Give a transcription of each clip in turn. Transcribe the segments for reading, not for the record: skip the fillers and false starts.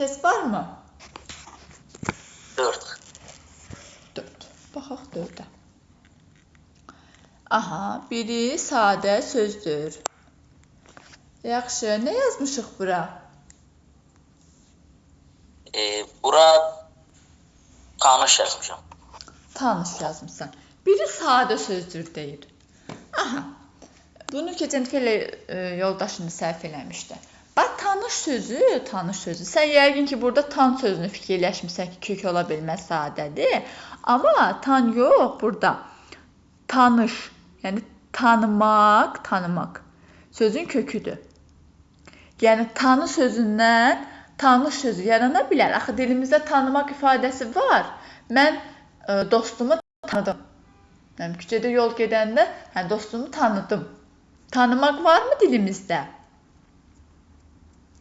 Ses var mı? 4. 4. Baxaq 4-ə. Aha, biri sadə sözdür. Yaxşı, nə yazmışıq bura? Bura tanış yazmışam. Tanış yazmışsan. Biri sadə sözdür deyir. Aha, bunu keçən dəfə yoldaşını səhv eləmişdi. Bax, tanış sözü. Sən yəqin ki, burada tan sözünü fikirləşmirsən ki, kök ola bilməz, sadədir. Amma tan yox, burada tanış, yəni tanımaq sözün köküdür. Yəni tanı sözündən tanış sözü yarana bilər. Axı dilimizdə tanımaq ifadəsi var. Mən dostumu tanıdım. Yəni küçədə yol gedəndə dostumu tanıdım. Tanımaq varmı dilimizdə?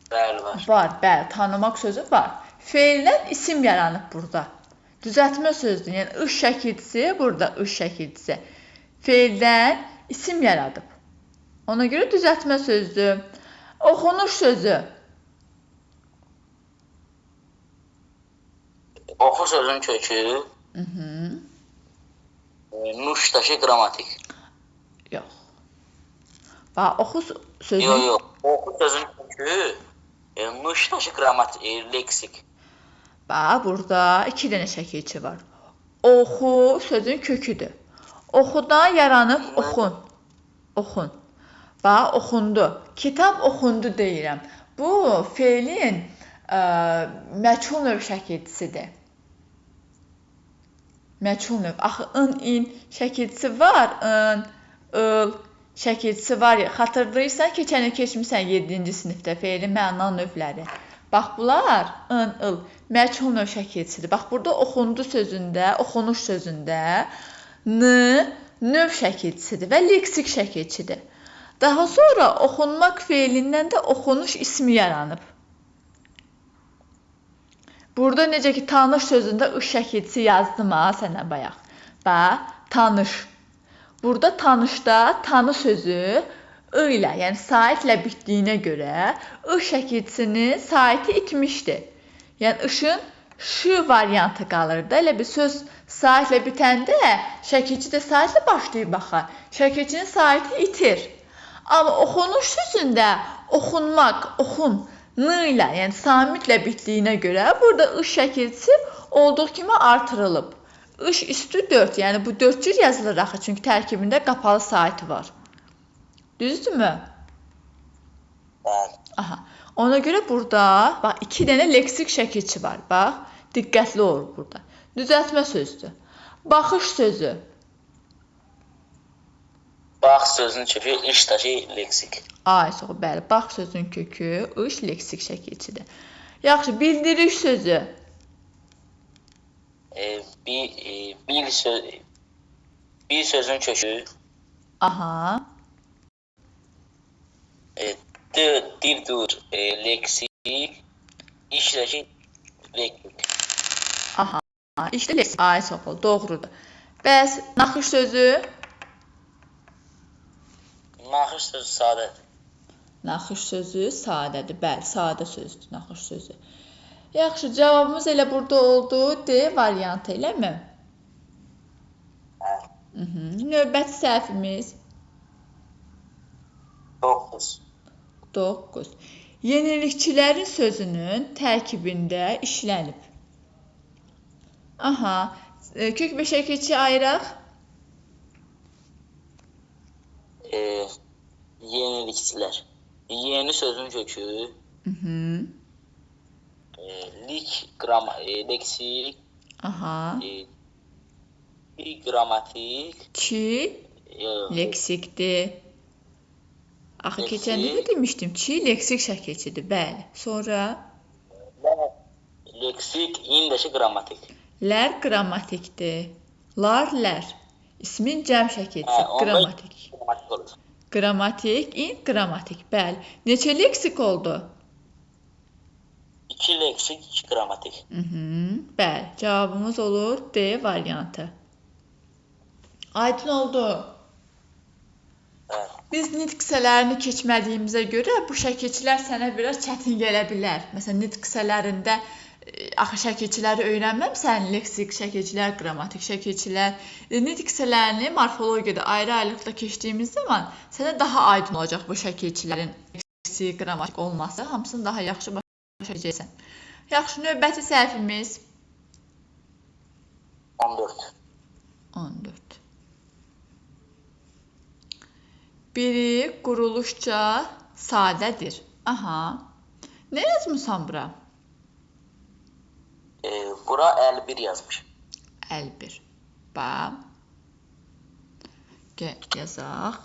Bəli, var. Var, bəli, tanımaq sözü var. Feildən isim yaranıb burada. Düzəltmə sözdür. Yəni ış şəkilçisi, burada ış şəkilçisi. Feildən isim yaradıb. Ona görə düzəltmə sözdür. Oxunuş sözü. Oxu sözün kökü. Nuşdaşı qrammatik. Yox. Bax, oxu sözü. Yox. Oxu sözün kökü nuşdaşı qrammatik, leksik. Bax, burada 2 dənə şəkilçi var. Oxu sözün köküdür. Oxudan yaranıb oxun. Oxun. Bax, oxundu. Kitab oxundu deyirəm. Bu feilin məchul növ şəkilçisidir. Məchul növ. Axı in şəkilçisi var. Il şəkilçisi var. Xatırlayırsan, keçən il keçmisən 7-ci sinifdə feilin məna növləri. Bax, bunlar il məchul növ şəkilçisidir. Bax, burada oxundu sözündə, oxunuş sözündə növ şəkilçisidir və leksik şəkilçidir. Daha sonra oxunmaq feilindən də oxunuş ismi yaranıb. Burada necə ki, tanış sözündə ış şəkilçisi yazdım sənə bayaq. Bax, tanış. Burada tanışda tanı sözü ilə, yəni saitlə bitdiyinə görə ış şəkilçisinin saiti itmişdir. Yəni ışın şı variantı qalır da. Elə bir söz saitlə bitəndə şəkilçi də saitlə başlayıb baxar. Şəkilçinin saiti itir. Amma oxunuş sözündə oxunmaq, oxun, ilə, yəni samitlə bitdiyinə görə burada ış şəkilçisi olduğu kimi artırılıb. Iş üstü 4, yəni bu 4 cür yazılır axı, çünki tərkibində qapalı saiti var. Düzdürmü? Bəli. Aha. Ona görə burada bax 2 dənə leksik şəkilçi var. Bax, diqqətli ol burada. Düzəltmə sözdür. Baxış sözü. Bax sözün kökü işdaşı leksik. Ay, soğuk, bəli. Bax sözün kökü iş leksik şəkilçidir. Yaxşı, bildiriş sözü. Bir sözün kökü. Aha. Dildur, leksik, işdaşı leksik. Aha. İşte leksik. Ay, soğuk, doğrudur. Bəs naxış sözü? Naxış sözü sadədir. Naxış sözü sadədir. Bəli, sadə sözdür naxış sözü. Yaxşı, cavabımız elə burada oldu. D variantı, eləmi? Növbəti səhvimiz 9. 9. Yenilikçilərin sözünün tərkibində işlənib. Aha, kök və şəkilçi ayıraq. Yenilikçilər. Yeni sözün kökü. Leksik. Aha. Qrammatik. Çi leksikdir. Axı keçən də demişdim, çi leksik şəkilçidir. Bəli. Sonra leksik, indaşı qrammatik. Lər qrammatikdir. Lar, lər. İsmin cəm şəkilçisi, qrammatik. Qrammatik, in, qrammatik. Bəli. Neçə leksik oldu? 2 leksik, 2 qrammatik. Bəli. Cavabımız olur D variantı. Aydın oldu. Bəli. Biz nitq qisələrini keçmədiyimizə görə bu şəkilçilər sənə biraz çətin gələ bilər. Məsələn, nitq qisələrində axı şəkilçiləri öyrənməmsən, leksik şəkilçilər, qrammatik şəkilçilər. Nitq qisələrini morfologiyada ayrı-ayrılıqda keçdiyimiz zaman sənə daha aydın olacaq bu şəkilçilərin leksik, qrammatik olması. Hamısını daha yaxşı başa düşəcəksən. Yaxşı, növbəti səhvimiz 14. 14. Biri quruluşca sadədir. Aha. Nə yazmısan bura? Bura 51 yazmış. 51. Bax. Yazaq.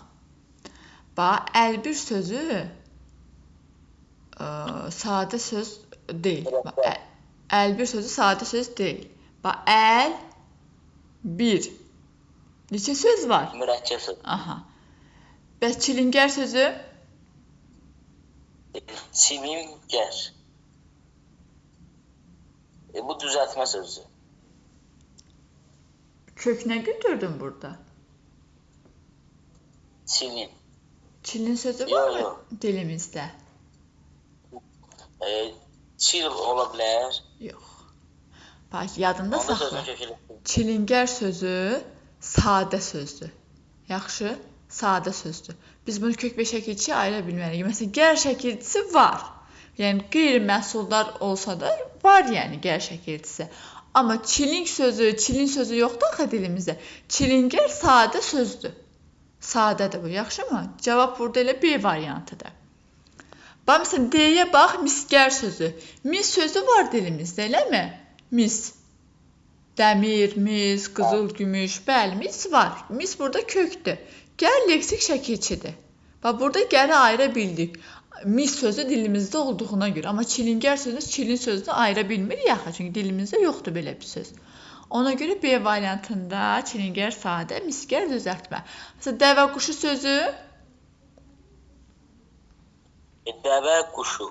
Bax, 51 sözü sadə söz deyil. 51 sözü sadə söz deyil. Bax, 1. Neçə söz var? Mürəkkəb söz. Aha. Bəs çilingər sözü? Çilingər. Bu düzəltmə sözü. Kök nə götürdün burada? Çilin. Çilin sözü var mı dilimizdə? Çil ola bilər. Yox. Bax, yadında Onda saxla. sözün kökü. Çilingər sözü sadə sözdür. Yaxşı? Sadə sözdür. Biz bunu kök və şəkilçiyə ayıra bilmərik. Məsələn, gər şəkilçisi var. Yəni, qeyri-məhsuldar olsa da var, yəni, gər şəkilçisi. Amma çilin sözü yoxdur axı dilimizdə. Çilingər sadə sözdür. Sadədir bu, yaxşı mı? Cavab burada elə B variantıdır. Bax, məsələn, D-yə bax, misgər sözü. Mis sözü var dilimizdə, eləmi? Mis. Dəmir, mis, qızıl, gümüş, bəli, mis var. Mis burada kökdür. Gər leksik şəkilçidir. Bax, burada gəri ayıra bildik. Mis sözü dilimizdə olduğuna görə. Amma çilingər sözünü çilin sözünü ayıra bilmirik axı. Çünki dilimizdə yoxdur belə bir söz. Ona görə B variantında çilingər sadə, misgər düzəltmə. Məsələn, dəvə quşu sözü? Dəvə quşu.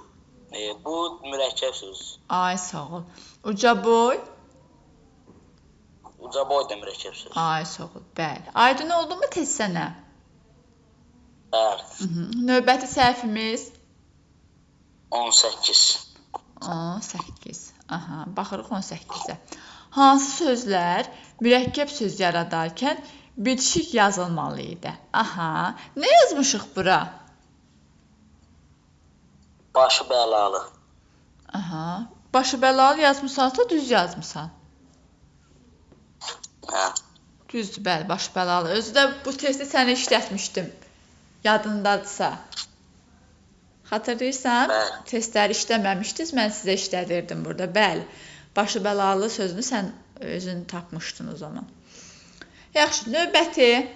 Bu mürəkkəb söz. Ay, sağ ol. Uca boy? Uca boy da mürəkkəb söz. Ay, sağ ol. Bəli. Aydın oldu mu tez sənə? Bəli. Növbəti səhvimiz 18. 18. Aha, baxırıq 18-ə. Hansı sözlər mürəkkəb söz yaradarkən bitişik yazılmalı idi? Aha, nə yazmışıq bura? Başı bəlalı. Aha, başı bəlalı yazmısansa düz yazmısan. Hə. Düzdür, bəli, başı bəlalı. Özü də bu testi sənə işlətmişdim. Yadındadırsa. Xatırlayırsan? Bəli. Testləri işləməmişdiniz, mən sizə işlədirdim burada. Bəli, başı bəlalı sözünü sən özün tapmışdın o zaman. Yaxşı, növbəti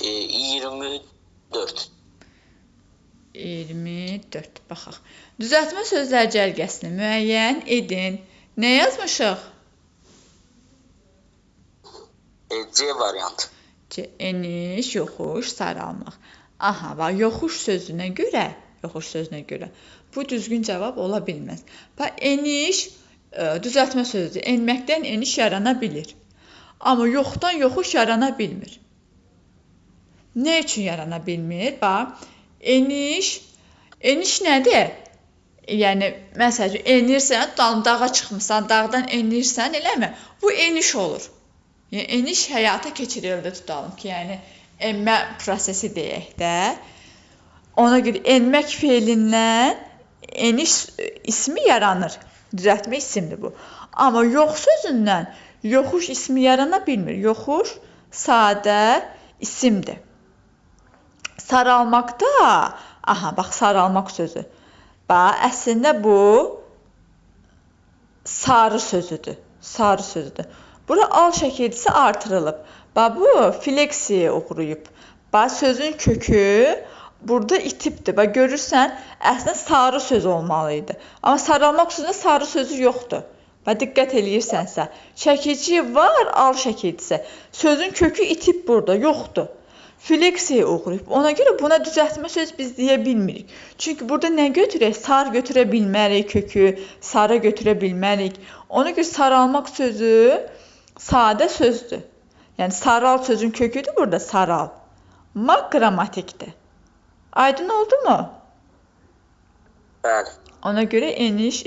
24. 24, baxaq. Düzəltmə sözlər cərgəsini müəyyən edin. Nə yazmışıq? C variantı. Eniş, yoxuş, saralmaq. Aha, bax, yoxuş sözünə görə bu düzgün cavab ola bilməz. Bax, eniş düzəltmə sözüdür. Enməkdən eniş yarana bilir. Amma yoxdan yoxuş yarana bilmir. Nə üçün yarana bilmir? Bax, eniş nədir? Yəni, məsəl üçün, enirsən, dağa çıxmısan, dağdan enirsən, eləmi? Bu eniş olur. Yəni, eniş həyata keçirildi tutalım ki, yəni, enmə prosesi deyək də. Ona görə enmək feilindən eniş ismi yaranır. Düzəltmə isimdir bu. Amma yox sözündən yoxuş ismi yarana bilmir. Yoxuş sadə isimdir. Saralmaqda, aha, bax, saralmaq sözü. Bax, əslində bu sarı sözüdür. Sarı sözüdür. Bura al şəkilçisi artırılıb. Bax, bu fleksiya oxuruyub. Bax, sözün kökü burada itibdir. Bax, görürsən, əslində sarı söz olmalı idi. Amma saralmaq sözündə sarı sözü yoxdur. Bax, diqqət eləyirsənsə. Şəkilçi var, al şəkilçisi. Sözün kökü itib burada, yoxdur. Fleksiya oxuruyub. Ona görə buna düzəltmə söz biz deyə bilmirik. Çünki burada nə götürək? Sar götürə bilmərik kökü, sarı götürə bilmərik. Ona görə saralmaq sözü sadə sözdür. Yəni, saral sözün köküdür burada, saral. Maq qrammatikdir. Aydın oldu mu? Bəli. Ona görə eniş,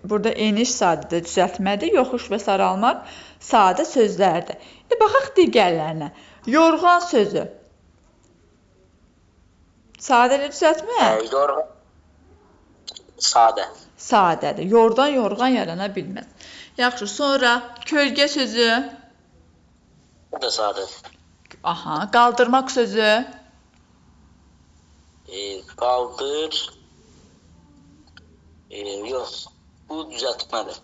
burada eniş sadədə düzəltmədir, yoxuş və saralmaq sadə sözlərdir. Baxaq digərlərinə. Yorğan sözü. Sadə ilə düzəltmə? Yorğan. Sadə. Sadədir. Yordan yorğan yarana bilməz. Yaxşı, sonra kölgə sözü. Bu da sadə. Aha, qaldırmaq sözü. Qaldır. Yox, bu düzəltmədir.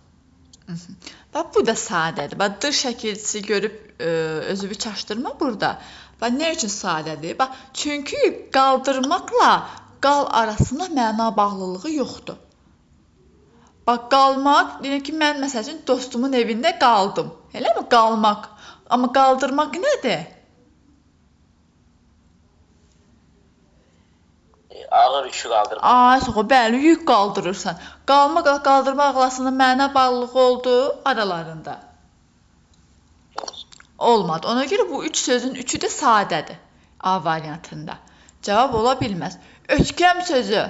Bax, bu da sadədir. Bax, dır şəkilçisi görüb özü bir çaşdırma burada. Bax, nə üçün sadədir? Bax, çünki qaldırmaqla qal arasında məna bağlılığı yoxdur. Bax, qalmaq, deyək ki, mən məsəl üçün dostumun evində qaldım. Eləmi? Qalmaq. Amma qaldırmaq nədir? Ağır yükü qaldırmaq. Sox, bəli, yük qaldırırsan. Qalmaq, qaldırmaq arasında məna bağlılığı oldu aralarında. Olmadı. Ona görə bu üç sözün üçü də sadədir A variantında. Cavab ola bilməz. Ötkəm sözü.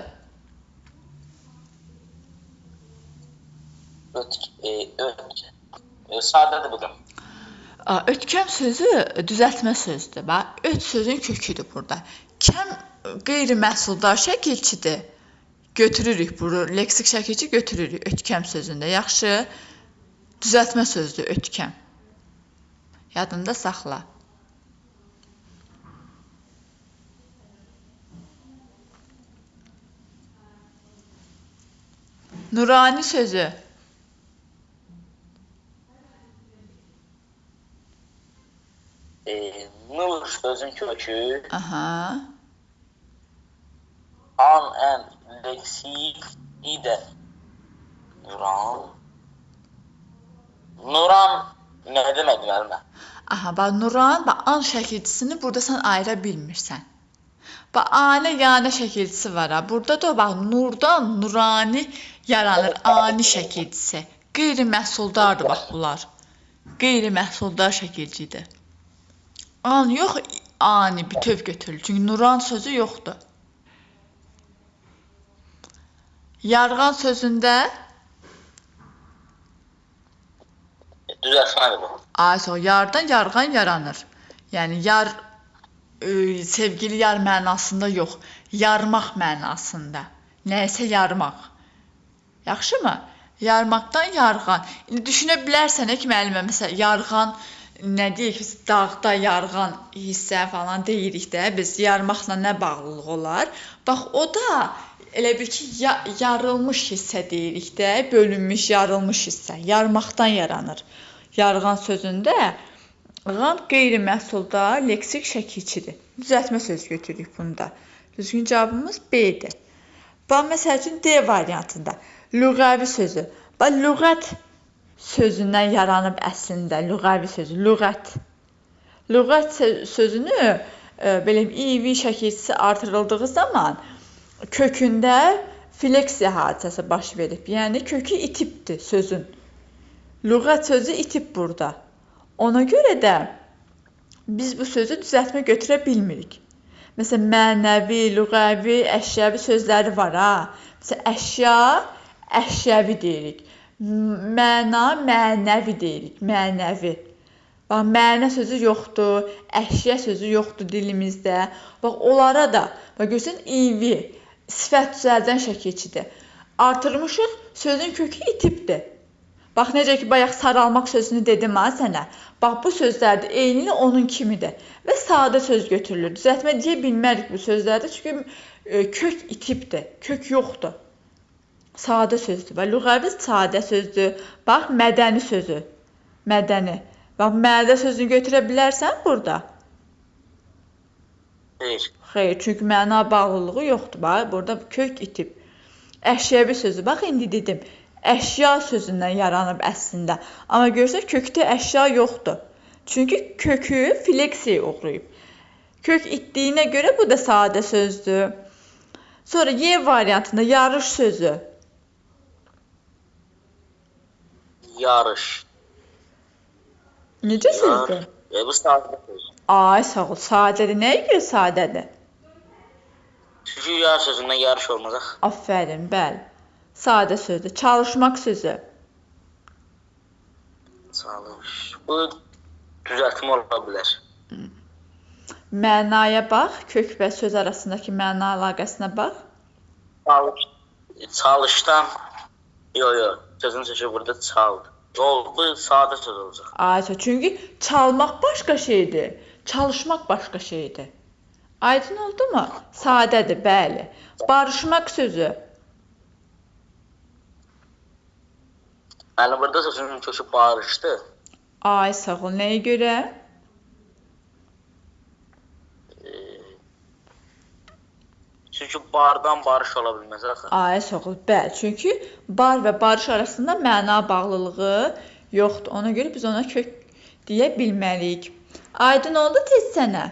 Sadədir bu da. Ötkəm sözü düzəltmə sözdür. Bax, öt sözün köküdür burada. Kəm qeyri-məhsuldar şəkilçidir. Götürürük bunu, leksik şəkilçi götürürük ötkəm sözündə. Yaxşı, düzəltmə sözdür ötkəm. Yadında saxla. Nurani sözü. Nur sözün kökü. Aha. An, ən, leksik, idə. Nuran. Nuran nə demək müəllimə? Aha, bax, Nuran, bax, an şəkilçisini burada sən ayıra bilmirsən. Bax, anə, yanə şəkilçisi var ha. Burada da bax, nurdan, nurani yaranır, ani şəkilçisi. Qeyri-məhsuldardır bax bunlar. Qeyri-məhsuldar şəkilcidir. An yox, ani bütöv götürülür. Çünki nuran sözü yoxdur. Yarğan sözündə Düzəltmədir bu. yardan yarğan yaranır. Yəni sevgili yar mənasında yox, yarmaq mənasında. Nəyisə yarmaq. Yaxşımı? Yarmaqdan yarğan. İndi düşünə bilərsən ki, müəllimə, məsələn, yarğan nə deyək, biz dağda yarğan hissə falan deyirik də, biz yarmaqla nə bağlılıq olar? Bax, o da elə bil ki, yarılmış hissə deyirik də, bölünmüş, yarılmış hissə. Yarmaqdan yaranır. Yarğan sözündə qan qeyri-məhsuldar leksik şəkilçidir. Düzəltmə söz götürürük bunda. Düzgün cavabımız B-dir. Bax, məsəl üçün D variantında lüğəvi sözü. Bax, lüğət sözündən yaranıb əslində lüğəvi sözü, lüğət. Lüğət sözünü belə i-vi şəkilçisi artırıldığı zaman kökündə fleksiya hadisəsi baş verib. Yəni, kökü itibdir sözün. Lüğət sözü itib burada. Ona görə də biz bu sözü düzəltmə götürə bilmirik. Məsələn, mənəvi, lüğəvi, əşyəvi sözləri var ha. Məsələn, əşya, əşyəvi deyirik. Məna, mənəvi deyirik, mənəvi. Bax, mənə sözü yoxdur, əşya sözü yoxdur dilimizdə. Bax, onlara da, bax, görürsən, i-vi, sifət düzəldən şəkilçidir. Artırmışıq, sözün kökü itibdir. Bax, necə ki, bayaq saralmaq sözünü dedim ha sənə. Bax, bu sözlərdə eynilə onun kimidir. Və sadə söz götürülür. Düzəltmə deyə bilmərik bu sözlərdə, çünki kök itibdir, kök yoxdur. Sadə sözdür. Və lüğəvi sadə sözdür. Bax, mədəni sözü. Mədəni. Bax, mədə sözünü götürə bilərsən burada? Xeyr, çünki məna bağlılığı yoxdur. Bax, burada kök itib. Əşyəvi sözü. Bax, indi dedim. Əşya sözündən yaranıb əslində. Amma görsək, kökdə əşya yoxdur. Çünki kökü fleksiya uğrayıb. Kök itdiyinə görə bu da sadə sözdür. Sonra Y variantında yarış sözü. Yarış. Necə sözdür? Bu sadə söz. Ay sağ ol. Sadədir. Nəyə görə sadədir? Çünki yar sözündən yarış olmayacaq. Aferin, bəli. Sadə sözdür. Çalışmaq sözü. Çalış. Bu düzəltmə ola bilər. Mənaya bax. Kök və söz arasındakı məna əlaqəsinə bax. Çalışdan. Yox. Sözün sökü burada çal. Bu sadə söz olacaq. Ay sağ ol. Çünki çalmaq başqa şeydir. Çalışmaq başqa şeydir. Aydın oldu mu? Sadədir, bəli. Barışmaq sözü. Yəni burada sözün kökü barışdı. Ay sağ ol. Nəyə görə? Çünki bardan barış ola bilməz axı. Ay sağ ol. Bəli. Çünki bar və barış arasında məna bağlılığı yoxdur. Ona görə biz ona kök deyə bilməliyik. Aydın oldu tez sənə.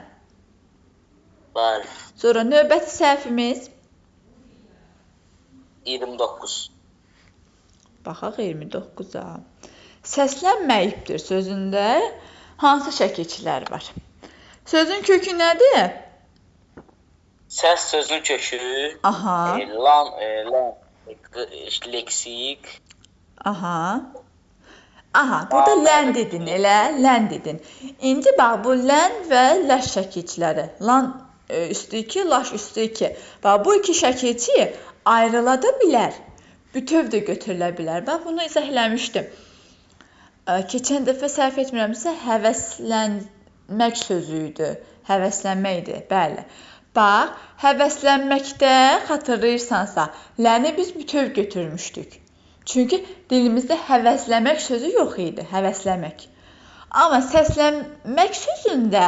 Bəli. Sonra növbəti səhvimiz. 29. Baxaq 29-a. Səslənməyibdir sözündə hansı şəkilçilər var? Sözün kökü nədir? Səs sözün kökü. Aha. Lan, leksik. Aha. Aha, burada lən dedin, elə lən dedin. İndi bax bu lən və ləş şəkilçiləri. Lan üstü 2, laş üstü 2. Bax bu iki şəkilçi ayrıla da bilər. Bütöv də götürülə bilər. Bax bunu izah eləmişdim. Keçən dəfə səhv etmirəmsə həvəslənmək sözü idi. Həvəslənmək idi, bəli. Bax, həvəslənməkdə xatırlayırsansa, ləni biz bütöv götürmüşdük. Çünki dilimizdə həvəsləmək sözü yox idi, həvəsləmək. Amma səslənmək sözündə,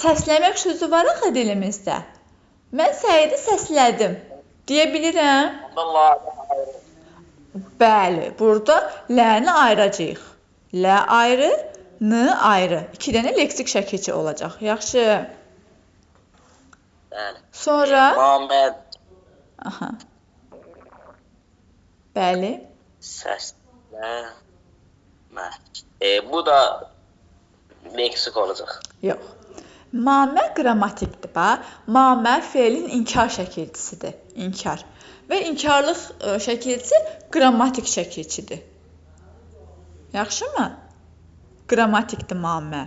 səsləmək sözü var axı dilimizdə. Mən Səidi səslədim, deyə bilirəm. Bəli, burada ləni ayıracağıq. Lə ayrı, n ayrı. 2 dənə leksik şəkilçi olacaq. Yaxşı. Bəli. Sonra Məmməd. Aha. Bəli. Səsləmək. Bu da leksik olacaq. Yox. Mamə qrammatikdir. Bax, mamə feilin inkar şəkilçisidir. İnkar. Və inkarlıq şəkilçisi qrammatik şəkilçidir. Yaxşımı? Qrammatikdir mamə.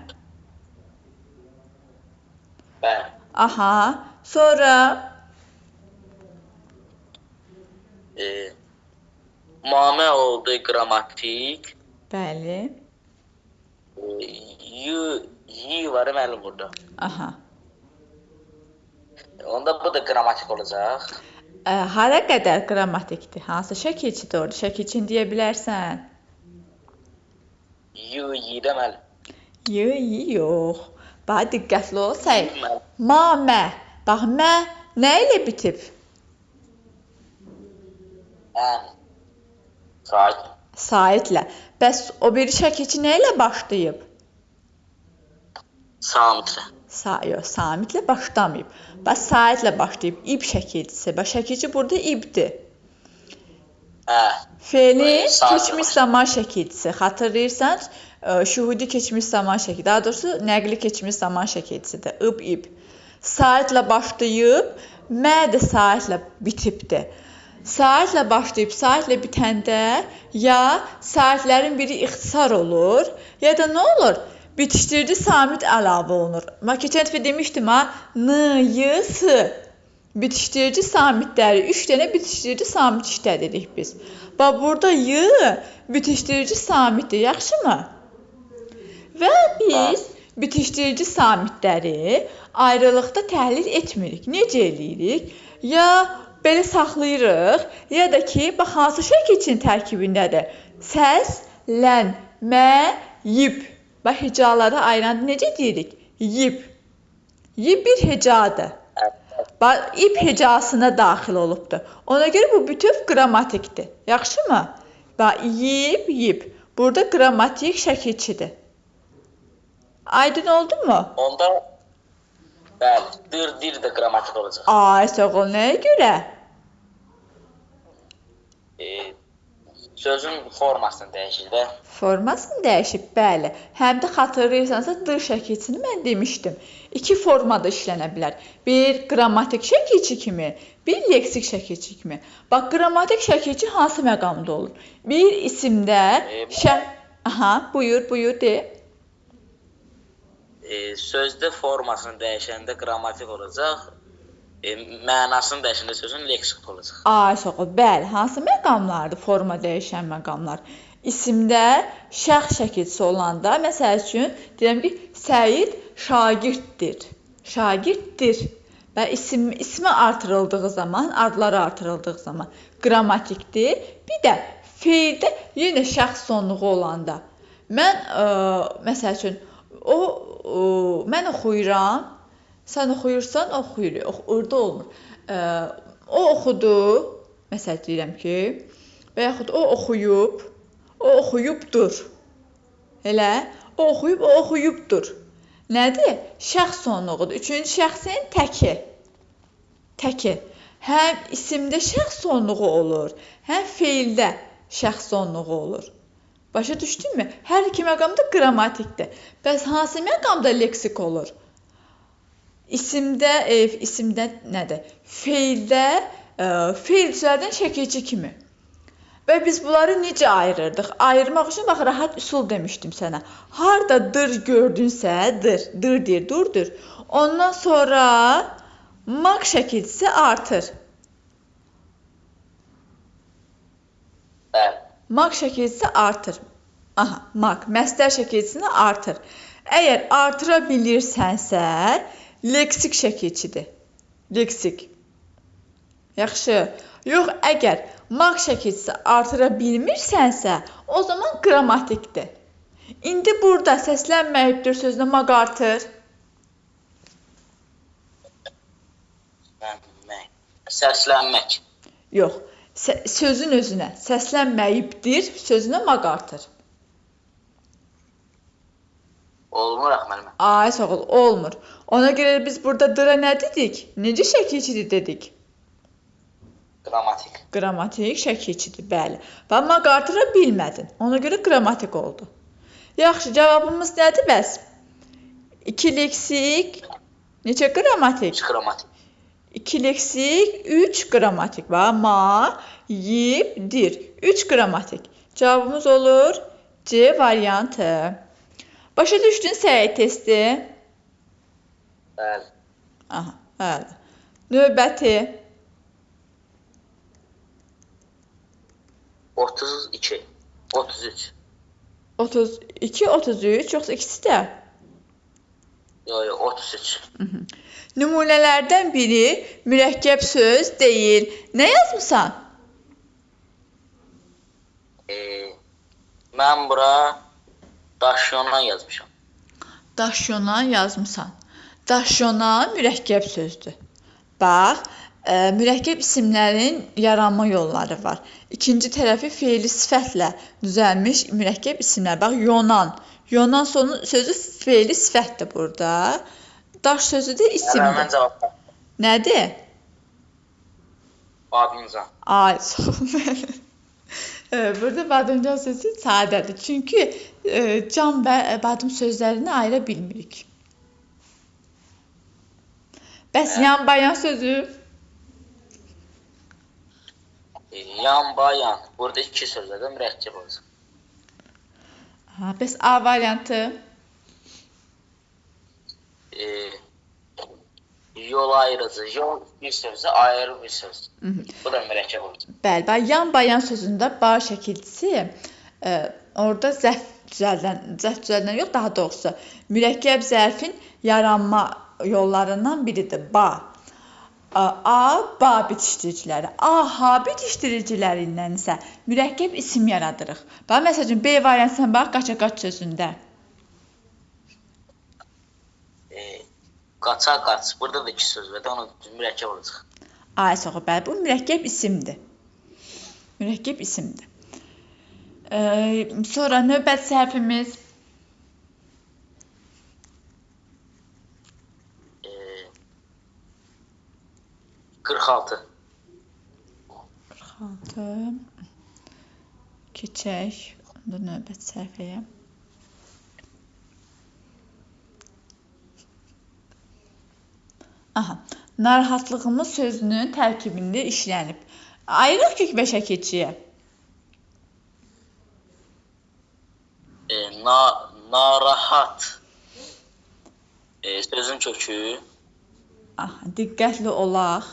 Bəli. Aha. Sonra Mamə oldu qrammatik. bəli. Y var müəllim burada. Aha. Onda bu da qrammatik olacaq. Hara qədər qrammatikdir? Hansı şəkilçidir orada? Şəkilçini deyə bilərsən? Y-də müəllim. Yox. Bax, diqqətli ol, Səid. Mamə. Bax, mə nə ilə bitib? Saat. Saitlə. Bəs o biri şəkilçi nə ilə başlayıb? Samitlə. Yox, samitlə başlamayıb. Bax, saitlə başlayıb. İb şəkilçisi. Bax, şəkilçi burada ibdir. Feilin keçmiş zaman şəkilçisi. Xatırlayırsanız, şuhudi keçmiş zaman şəkilçisi. Daha doğrusu, nəqli keçmiş zaman şəkilçisidir. İb. Saitlə başlayıb, mə də saitlə bitibdir. Saitlə başlayıb, saitlə bitəndə ya saitlərin biri ixtisar olur, ya da nə olur? Bitişdirici samit əlavə olunur. Keçən dəfə demişdim ha, n, y, s. Bitişdirici samitləri, 3 dənə bitişdirici samit işlədirik biz. Bax, burada y bitişdirici samitdir, yaxşımı? Və biz bitişdirici samitləri ayrılıqda təhlil etmirik. Necə eləyirik? Ya belə saxlayırıq, ya da ki, bax, hansı şəkilçinin tərkibindədir? Səs, lən, mə, yib. Bax, hecaları ayıran necə deyirik? Yib. Yib bir hecadır. Bax, ib hecasına daxil olubdur. Ona görə bu bütöv qrammatikdir. Yaxşımı? Bax, yib. Burada qrammatik şəkilçidir. Aydın oldu mu? Onda bəli, dir də qrammatik olacaq. Ay, sağ ol, nəyə görə? Sözün formasını dəyişir də. Formasını dəyişib, bəli. Həm də xatırlayırsansa dır şəkilçini mən demişdim. İki formada işlənə bilər. Bir qrammatik şəkilçi kimi, bir leksik şəkilçi kimi. Bax, qrammatik şəkilçi hansı məqamda olur? Bir isimdə Aha, buyur de. Sözdə formasını dəyişəndə qrammatik olacaq. Mənasını dəyişəndə sözün leksik olacaq. Ay, sağ ol. Bəli, hansı məqamlardır forma dəyişən məqamlar? İsimdə şəxs şəkilçisi olanda, məsəl üçün, deyirəm ki, Səid şagirddir. Şagirddir. Və ismi artırıldığı zaman, adları artırıldığı zaman qrammatikdir. Bir də feildə yenə şəxs sonluğu olanda. Mən, məsəl üçün, mən oxuyuram. Sən oxuyursan, oxuyur. Orada olmur. O oxudu, məsəl deyirəm ki, və yaxud o oxuyubdur. Elə, o oxuyubdur. Nədir? Şəxs sonluğudur. Üçüncü şəxsin təki. Təki. Həm isimdə şəxs sonluğu olur, həm feildə şəxs sonluğu olur. Başa düşdünmü? Hər iki məqamda qrammatikdir. Bəs hansı məqamda leksik olur? İsimdə nədir? Feildə, feil düzəldən şəkilçi kimi. Və biz bunları necə ayırırdıq? Ayırmaq üçün bax, rahat üsul demişdim sənə. Harda dır gördünsə, dır deyir, durdur. Ondan sonra maq şəkilçisi artır. Bəli. Maq şəkilçisi artır. Aha, maq, məsdər şəkilçisini artır. Əgər artıra bilirsənsə, leksik şəkilçidir. Leksik. Yaxşı. Yox, əgər maq şəkilçisi artıra bilmirsənsə, o zaman qrammatikdir. İndi burada səslənməyibdir sözünə maq artır. Səslənmək. Yox, sözün özünə səslənməyibdir sözünə maq artır. Olmur müəllimə. Ay, sağ ol, olmur. Ona görə biz burada dıra nə dedik? Necə şəkilçidir dedik? Qrammatik. Qrammatik şəkilçidir, bəli. Və maq artıra bilmədin. Ona görə qrammatik oldu. Yaxşı, cavabımız nədir bəs? 2 leksik, neçə qrammatik? 3 qrammatik. 2 leksik, 3 qrammatik. Bax, ma, yib, dir. 3 qrammatik. Cavabımız olur C variantı. Başa düşdün Səid testi? Bəli. Aha, bəli. Növbəti. 32. 33. 32, 33, yoxsa ikisi də? Yox, 33. Nümunələrdən biri mürəkkəb söz deyil. Nə yazmısan? Mən bura daşyonan yazmışam. Daşyonan yazmısan. Daşyonan mürəkkəb sözdür. Bax, mürəkkəb isimlərin yaranma yolları var. İkinci tərəfi feili sifətlə düzəlmiş mürəkkəb isimlər. Bax, yonan. Yonan sözü feili sifətdir burada. Daş sözü də isimdir. Mən cavab. Nədir? Badımcan. Ay, sağ ol. Burada badımcan sözü sadədir. Çünki can və badım sözlərini ayıra bilmirik. Bəs yan bayan sözü? Yan bayan. Burada 2 sözlərdə mürəkkəb olacaq. Bəs A variantı? Yol ayrıcı. Yol bir sözü, ayrı bir söz. Bu da mürəkkəb olacaq. Bəli, yan bayan sözündə ba şəkilçisi orada zərf düzəldən yox, daha doğrusu mürəkkəb zərfin yaranma yollarından biridir. Ba. A, ba bitişdiriciləri. A, ha bitişdiricilərindən isə mürəkkəb isim yaradırıq. Bax, məsələn, B variantına bax, qaça-qaç sözündə. Qaça-qaç. Burada da 2 söz var. Onun mürəkkəb olacaq. Ay, sağ ol, bəli, bu mürəkkəb isimdir. Mürəkkəb isimdir. Sonra növbət səhvimiz 46. 46 Keçək. Onda növbət səhifəyə. Aha. Narahatlığımız sözünün tərkibində işlənib. Ayırıq kök və şəkilçiyə. Narahat. Sözün kökü. Aha, diqqətli olaq.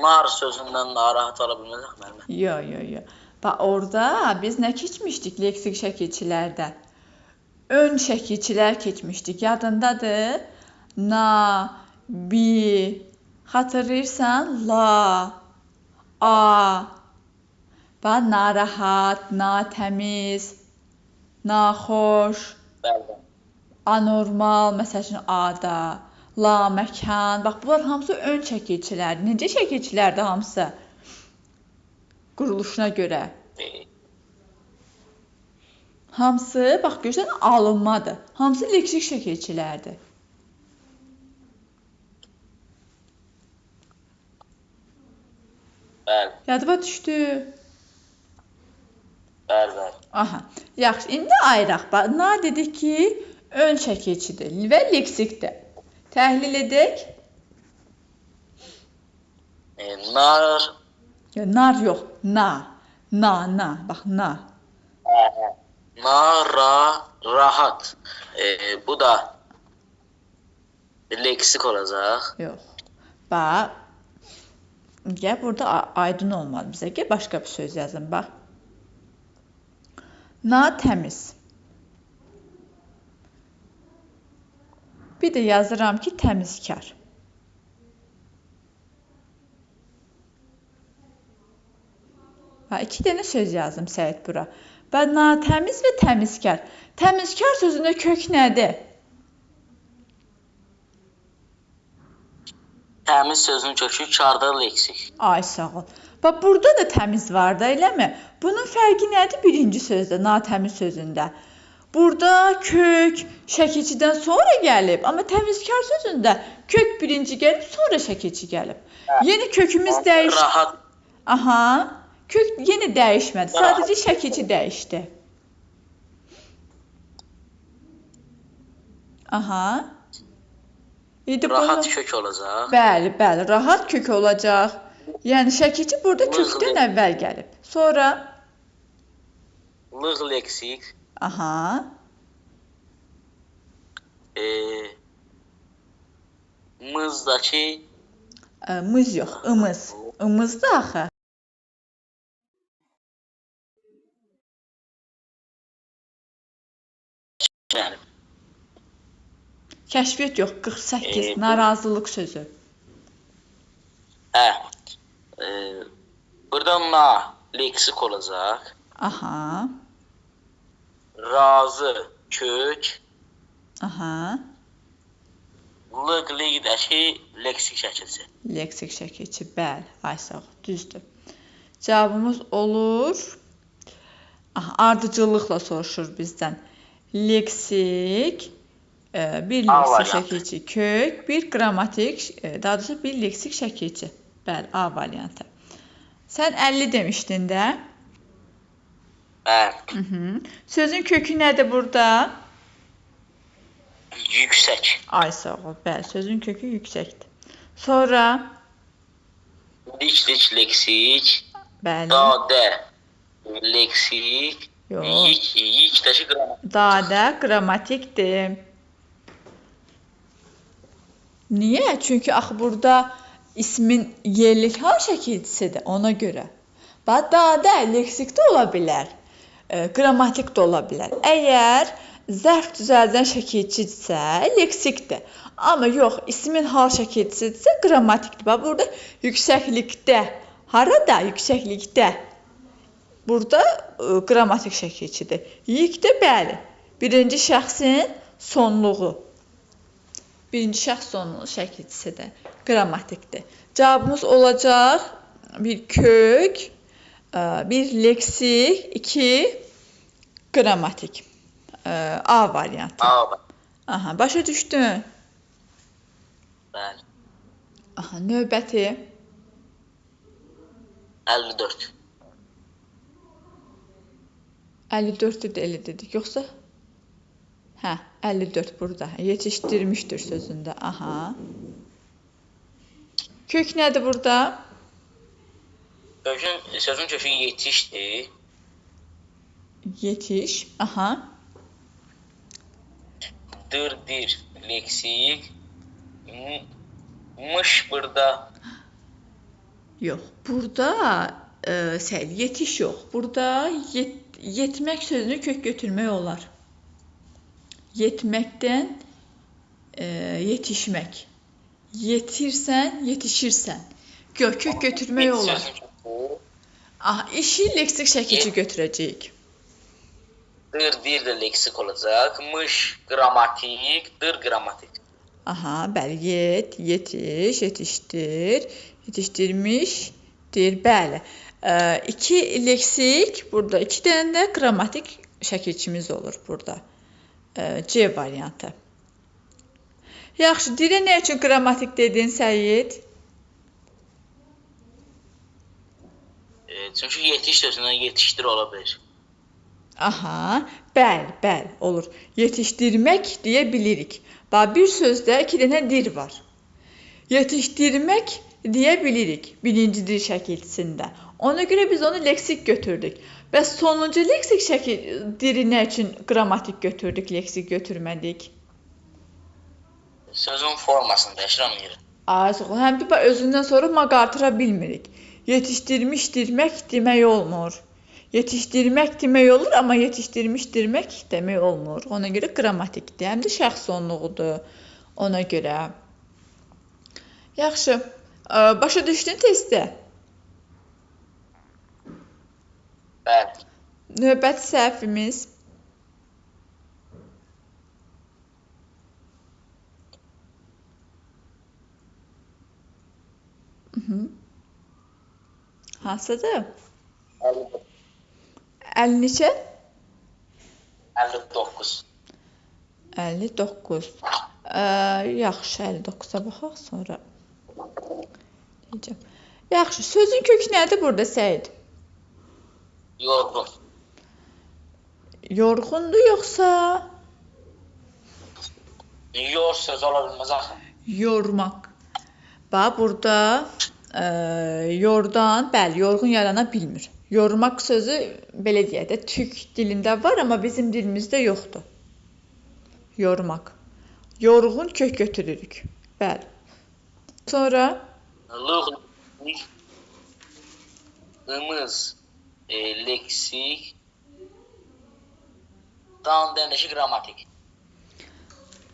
Nar sözündən narahat ola bilməzik müəllimə. Yox. Bax orada biz nə keçmişdik leksik şəkilçilərdə? Ön şəkilçilər keçmişdik. Yadındadır? Na, bi. Xatırlayırsan? La, a. Bax narahat, natəmiz, naxoş, Bəli. anormal, məsəl üçün ada, laməkan. Bax bunlar hamısı ön şəkilçilərdir. Necə şəkilçilərdir hamısı? Quruluşuna görə. Hamısı, bax görürsən, alınmadır. Hamısı leksik şəkilçilərdir. Bəli. Yadıma düşdü. Bəli. Aha. Yaxşı, indi ayıraq. Bax, na dedik ki, ön şəkilçidir və leksikdir. Təhlil edək. Nar. Nar yox, na. Na. Bax, na. Rahat. Bu da leksik olacaq. Yox. Bax. Gəl burada aydın olmadı bizə. Gəl başqa bir söz yazın, bax. Natəmiz. Bir də yazıram ki, təmizkar. Ha, 2 dənə söz yazdım Səid bura. Bax, natəmiz və təmizkar. Təmizkar sözündə kök nədir? Təmiz sözünün kökü kardır leksik. Ay sağ ol. Bax burada da təmiz var da, eləmi? Bunun fərqi nədir birinci sözdə, natəmiz sözündə? Burada kök şəkilçidən sonra gəlib, amma təmizkar sözündə kök birinci gəlib, sonra şəkilçi gəlib. Yeni kökümüz dəyişdi. Rahat. Aha. Kök yenə dəyişmədi. Sadəcə şəkilçi dəyişdi. Aha. İndi Rahat bunu... kök olacaq. Bəli, rahat kök olacaq. Yəni şəkilçi burada kökdən əvvəl gəlib. Sonra Lığ leksik. aha. Mızdakı Mız yox, ımız. Imızdı axı. yəni. Kəşfiyyat yox, 48 narazılıq sözü. Burada na leksik olacaq. Aha. Razı kök. Aha. Lığ liqdəki leksik şəkilçi. Leksik şəkilçi, bəli. Ay sağ ol, düzdür. Cavabımız olur. Aha, ardıcıllıqla soruşur bizdən. Leksik, bir leksik şəkilçi kök, bir qrammatik, daha doğrusu bir leksik şəkilçi. Bəli, A variantı. Sən 50 demişdin də. Bəli. Sözün kökü nədir burada? Yüksək. Ay sağ ol, bəli, sözün kökü yüksəkdir. Sonra Dik leksik. bəli. Dadə leksik. Yox. Yikdəki qrammatik. Dadə qrammatikdir. Niyə? Çünki axı burada ismin yerlik hal şəkilçisidir, ona görə. Bax, dadə leksikdə ola bilər, qrammatik də ola bilər. Əgər zərf düzəldən şəkilçidirsə, leksikdir. Amma yox, ismin hal şəkilçisidirsə, qrammatikdir. Bax, burada yüksəklikdə. Harada? Yüksəklikdə. Burada qrammatik şəkilçidir. Yikdə, bəli. Birinci şəxsin sonluğu. Birinci şəxs sonluğu şəkilçisidir. Qrammatikdir. Cavabımız olacaq bir kök, bir leksik, 2 qrammatik. A variantı. Aha, başa düşdün? Bəli. Aha, növbəti. 54. 54 də elə dedik, yoxsa? Hə, 54 burada. Yetişdirmişdir sözündə. Aha. Kök nədir burada? Sözün kökü yetişdir. Yetiş. Aha. Dir, leksik. Mış burada. Yox, burada yetiş yox. Burada yetmək sözünü kök götürmək olar. Yetməkdən yetişmək. Yetirsən, yetişirsən. Kök götürmək olar. İşi leksik şəkilçi götürəcəyik. Dir də leksik olacaq. Mış qrammatik, dir qrammatik. Aha, bəli, yetiş, yetişdir, yetişdirmişdir, bəli. 2 leksik, burada 2 dənə də qrammatik şəkilçimiz olur burada. C variantı. Yaxşı, dirə nə üçün qrammatik dedin, Səid? Çünki yetiş sözündən yetişdir ola bilər. Aha, bəli, olur. Yetişdirmək deyə bilirik. Bax, bir sözdə 2 dənə dir var. Yetişdirmək deyə bilirik birinci dir şəkilçisində. Ona görə biz onu leksik götürdük. Və sonuncu leksik diri nə üçün qrammatik götürdük, leksik götürmədik? Sözün formasını dəyişir ona görə. Həm də özündən sonra artıra bilmirik. Yetişdirmişdirmək demək olmur. Yetişdirmək demək olur, amma yetişdirmişdirmək demək olmur. Ona görə qrammatikdir, həm də şəxs sonluğudur. Ona görə. Yaxşı, başa düşdün testi? Bəli. Növbəti səhvimiz. Hansıdır? 50 neçə? 59. 59. Yaxşı, 59-a baxaq sonra. Deyəcəm. Yaxşı, sözün kökü nədir burada, Səid? Yorğun. Yorğundur yoxsa? Yor söz ola bilməz axı. Yormaq. Bax, burada yordan, bəli, yorğun yarana bilmir. Yormaq sözü, belə deyək də, türk dilində var, amma bizim dilimizdə yoxdur. Yormaq. Yorğun kök götürürük. Bəli. Sonra? Lığ, ımız, leksik, dan dənəşi qrammatik.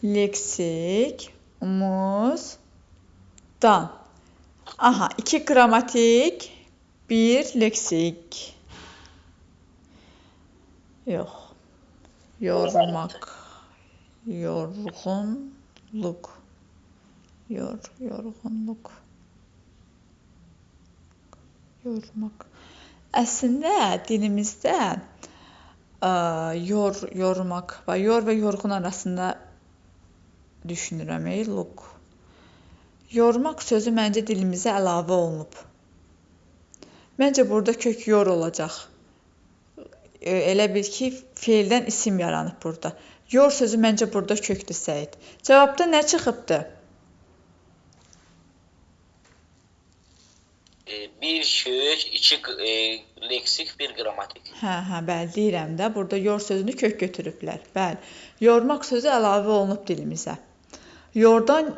Leksik, umuz, dan. Aha, 2 qrammatik, 1 leksik. Yox. Yormaq. Yorğunluq. Yorğunluq. Yormaq. Əslində dilimizdə yormaq və yor və yorğun arasında düşünürəm, luq. Yormaq sözü məncə dilimizə əlavə olunub. Məncə burada kök yor olacaq. Elə bil ki, feildən isim yaranıb burada. Yor sözü məncə burada kökdür, Səid. Cavabda nə çıxıbdır? Bir kök, 2 leksik, 1 qrammatik. Hə, bəli, deyirəm də, burada yor sözünü kök götürüblər. Bəli, yormaq sözü əlavə olunub dilimizə. Yordan,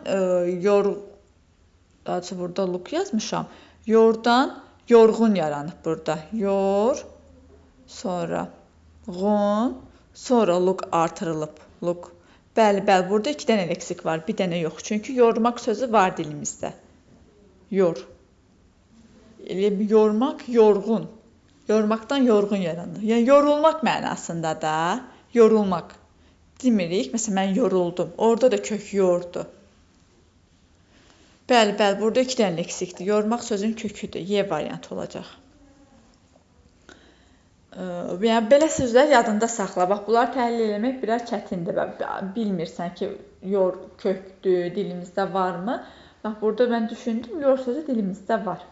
daha doğrusu burada luq yazmışam. Yordan yorğun yaranıb burada. Yor, sonra ğun, sonra luq artırılıb. Luq. Bəli, burada 2 dənə leksik var, bir dənə yox. Çünki yormaq sözü var dilimizdə. Yor. Yormaq, yorğun. Yormaqdan yorğun yaranır. Yəni, yorulmaq mənasında da, yorulmaq. Demirik, məsələn, mən yoruldum. Orada da kök yordu. Bəli, burada 2 dənə leksikdir. Yormaq sözün köküdür. Y variantı olacaq. Yəni, belə sözlər yadında saxla. Bax, bunları təhlil eləmək biraz çətindir. Bilmirsən ki, yor kökdür, dilimizdə varmı? Bax, burada mən düşündüm, yor sözü dilimizdə var.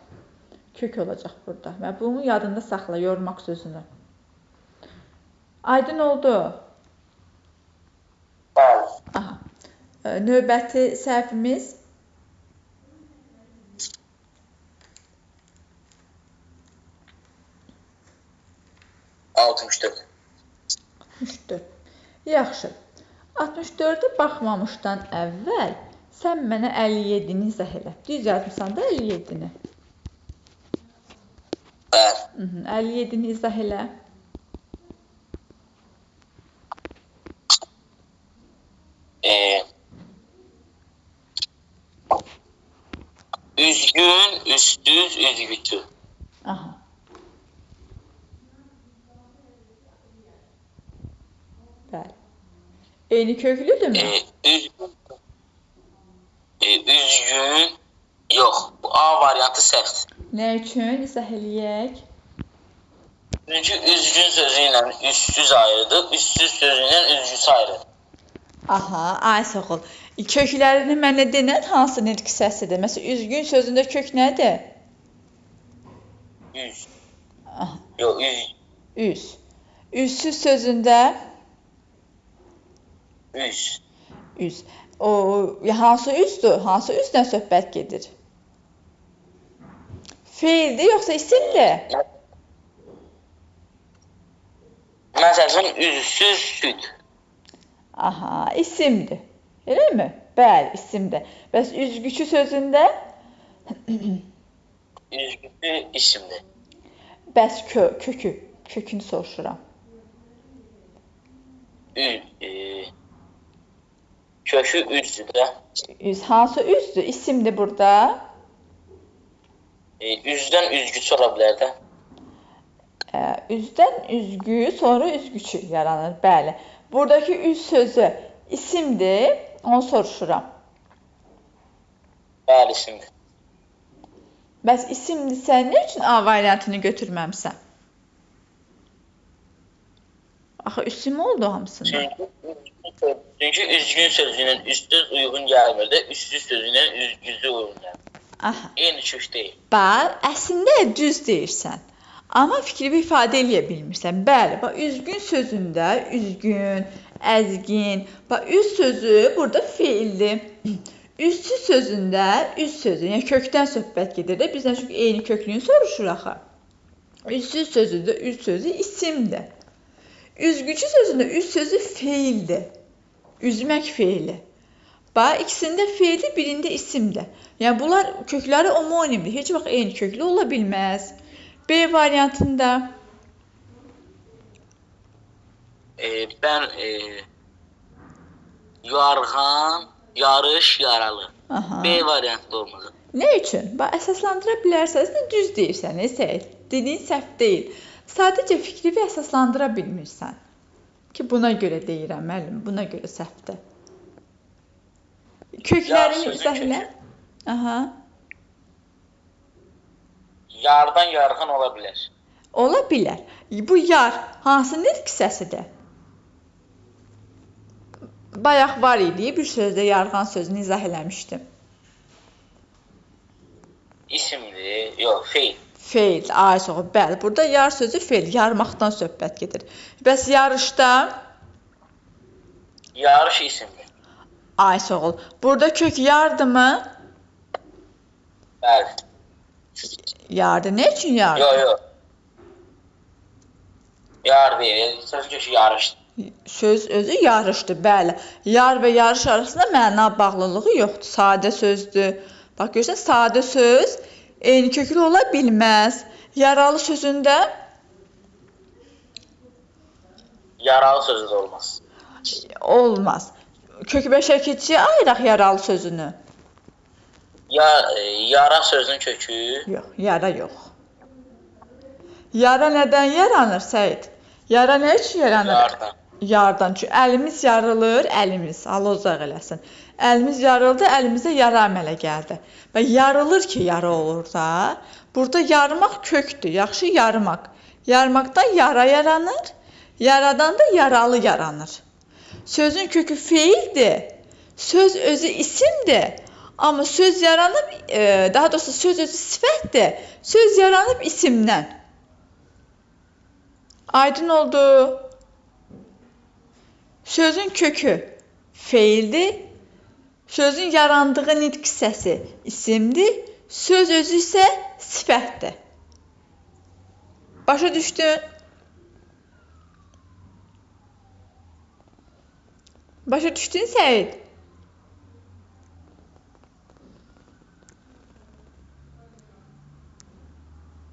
kök olacaq burada. Və bunu yadında saxla, yormaq sözünü. Aydın oldu. Bəli. Aha. Növbəti səhvimiz 64. 64. Yaxşı. 64-ə baxmamışdan əvvəl sən mənə 57-ni izah elə. Düz yazmısan da 57-ni. Bəli. 57-ni izah elə. Üzgün, üstsüz, üzgüçü. Aha. Bəli. Eyni köklüdürmü? Üzgün, yox. Bu A variantı səhvdir. Nə üçün? İzah eləyək. Çünki üzgün sözü ilə üstsüz ayrıdır, üstsüz sözü ilə üzgüsü ayrıdır. Aha, ay sağ ol. Köklərini mənə denən hansı nitq səsidir? Məsələn, üzgün sözündə kök nədir? Üz. Aha. Yox, üz. Üz. Üzsüz sözündə Üz. üz. O hansı üzdür? Hansı üzdən söhbət gedir? Feildir yoxsa isimdir? Məsələn, üzsüz süd. Aha, isimdir. Eləmi? Bəli, isimdir. Bəs üzgüçü sözündə? Üzgüçü isimdir. Bəs kökünü soruşuram. Kökü üzdür də. Üz, hansı üzdür? İsimdir burada. Üzdən üzgüçü ola bilər də. Üzdən üzgü, sonra üzgüçü yaranır. Bəli. Buradakı üz sözü isimdir. Onu soruşuram. Bəli, isimdir. Bəs isimdirsə, nə üçün A variantını götürməmsən? Axı isim oldu hamısında. Çünki üzgün sözü ilə üstsüz uyğun gəlmir də, üstsüz sözü ilə üzgücü uyğun gəlmir. Aha. Eyni kök deyil. Bax, əslində düz deyirsən. Amma fikrini ifadə eləyə bilmirsən. Bəli, bax üzgün sözündə üzgün, əzgin, bax üz sözü burada feildir. Üssüz sözündə üz sözü, yəni kökdən söhbət gedir də, bizdən çünki eyni köklüyünü soruşur axı. Üssüz sözündə üz sözü isimdir. Üzgücü sözündə üz sözü feildir. Üzmək feili. Bax, ikisində feildir, birində isimdir. Yəni bunlar kökləri homonimdir. Heç vaxt eyni köklü ola bilməz. B variantında Ben yarğan, yarış, yaralı. aha. B variantı olmalı. Nə üçün? Bax, əsaslandıra bilərsəniz də düz deyirsən, Səid. Dediyin səhv deyil. Sadəcə fikri əsaslandıra bilmirsən. Ki, buna görə deyirəm, müəllim, buna görə səhvdir. Köklərini izah elə. Aha. Yardan yarğan ola bilər. Ola bilər. Bu yar hansı nitq səsidir? Bayaq var idi, bir sözdə yarğan sözünü izah eləmişdim. İsimdir, yox, feil. Feil, ay sağ ol. Bəli, burada yar sözü feil, yarmaqdan söhbət gedir. Bəs yarışda? Yarış isimdir. Ay sağ ol. Burada kök yardımı? Bəli. Yardı. Nə üçün yardı? Yox. Yar deyil, söz kökü yarışdır. Söz özü yarışdır, bəli. Yar və yarış arasında məna bağlılığı yoxdur, sadə sözdür. Bax, görürsən, sadə söz eyni köklü ola bilməz. Yaralı sözündə? Yaralı sözü də olmaz. Olmaz. Kök və şəkilçiyə ayıraq yaralı sözünü. Yara sözünün kökü? Yox, yara yox. Yara nədən yaranır, Səid? Yara nə üçün yaranır? Yardan. Yardan. Çünki əlimiz yarılır, əlimiz, Allah uzaq eləsin. Əlimiz yarıldı, əlimizə yara əmələ gəldi. Və yarılır ki, yara olur da. Burada yarmaq kökdür, yaxşı yarmaq. Yarmaqdan yara yaranır, yaradan da yaralı yaranır. Sözün kökü feildir, söz özü isimdir. Amma söz yaranıb, daha doğrusu söz özü sifətdir. Söz yaranıb isimdən. Aydın oldu. Sözün kökü feildir. Sözün yarandığı nitq hissəsi isimdir. Söz özü isə sifətdir. Başa düşdün? Başa düşdün Səid?